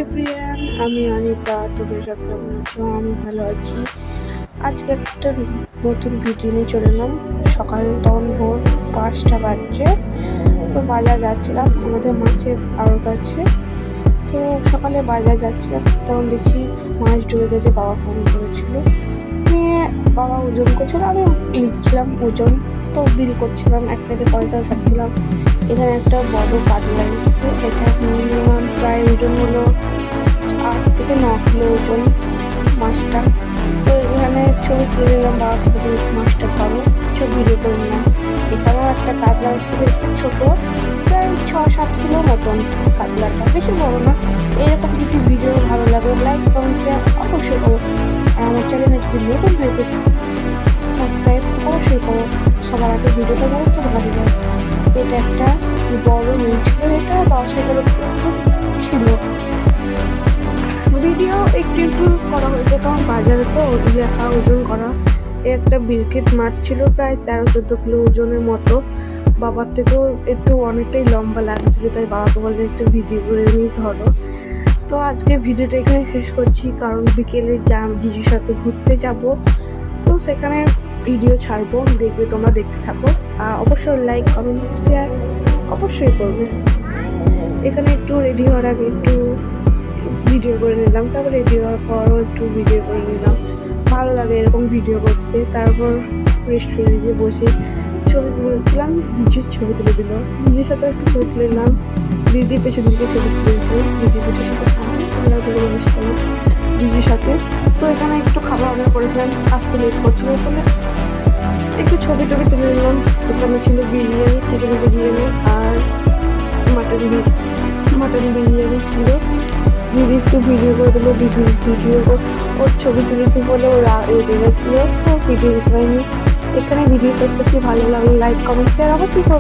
Everyone, আমি অনিতা। তোমরা সব কেমন আছো? আমি ভালো আছি। আজকে একটা নতুন ভিডিও নিয়ে চলে এলাম। সকাল তখন ভোর 5টা বাজছে। তো বাজার যাচ্ছিলাম, আমাদের মাছের আড়ত আছে। তো সকালে বাজার যাচ্ছিলাম, তখন দেখছি মাছ ঢুকে গেছে। বাবা ফোন করেছিল, নিয়ে বাবা ওজন করছিল, আমি লিখছিলাম ওজন। তো বিল করছিলাম, এক সাইডে পয়সা ছাড়ছিলাম। এখানে একটা বড় কাতলা এসছে, এটা মিনিমাম প্রায় ওজন হলো 8 থেকে 9 কিলো ওজন মাছটা। তো এখানে ছবি তুলে নিলাম, বাবাকে মাছটা ধরো, ছবি ভিডিও করে নিলাম। এখানেও একটা কাতলা এসছে, একটু ছোটো, প্রায় 6-7 কিলো মতন কাতলাটা, বেশি বড় না। এরকম যদি ভিডিও ভালো লাগে লাইক কমেন্ট শেয়ার অবশ্যই করো। আর আমার চ্যানেলে যদি নতুন হয়ে থাকে সাবস্ক্রাইব অবশ্যই করো। সবার আগে ভিডিওটা বলো তো ভালো যায়। এটা একটা বড় রুই ছিল, এটা 10-11 ছিল। ভিডিও একটু একটু করা হয়েছে, কারণ বাজারে তো দেখা ওজন করা। একটা বিরকেট মাছ ছিল, প্রায় 13-14 কিলো ওজনের মতো। বাবার থেকেও একটু অনেকটাই লম্বা লাগছিল, তাই বাবাকে বললে একটু ভিডিও করে নিয়ে ধরো। তো আজকে ভিডিওটা এখানে শেষ করছি, কারণ বিকেলে জিজুর সাথে ঘুরতে যাব। তো সেখানে ভিডিও ছাড়বো, দেখবে, তোমরা দেখতে থাকো। আর অবশ্যই লাইক কমেন্ট শেয়ার অবশ্যই করবে। এখানে একটু রেডি হওয়ার আগে একটু ভিডিও করে নিলাম, তারপর রেডি হওয়ার পরও একটু ভিডিও করে নিলাম। ভালো লাগে এরকম ভিডিও করতে। তারপর রেস্টুরেন্টে বসে ছবি তুলেছিলাম, জিজুর ছবি তুলে দিল। জিজুর সাথে একটু ছবি তুলে নিলাম, দিদি পেছন দিকে ছবি তুলেছিল, দিদি পেছনের সাথে আমরা দুজন বসেছিলাম জিজুর সাথে। তো এখানে একটু খাবার অর্ডার করেছিলাম, আসতে লেট করছিল বলে একটু ছবি টবি তুলে নিলাম। এখানে ছিল বিরিয়ানি, চিকেন বিরিয়ানি আর মাটন বিরিয়ানি ছিল। দিদি একটু ভিডিও করে দিল, দিদি ভিডিও ওর ছবি তুলে বলে ওরা রেডি গেছিলো, তো ভিডিও দিতে পারিনি। এখানে ভিডিও শেষ করছি। ভালো লাগলে লাইক কমেন্ট শেয়ার অবশ্যই করো।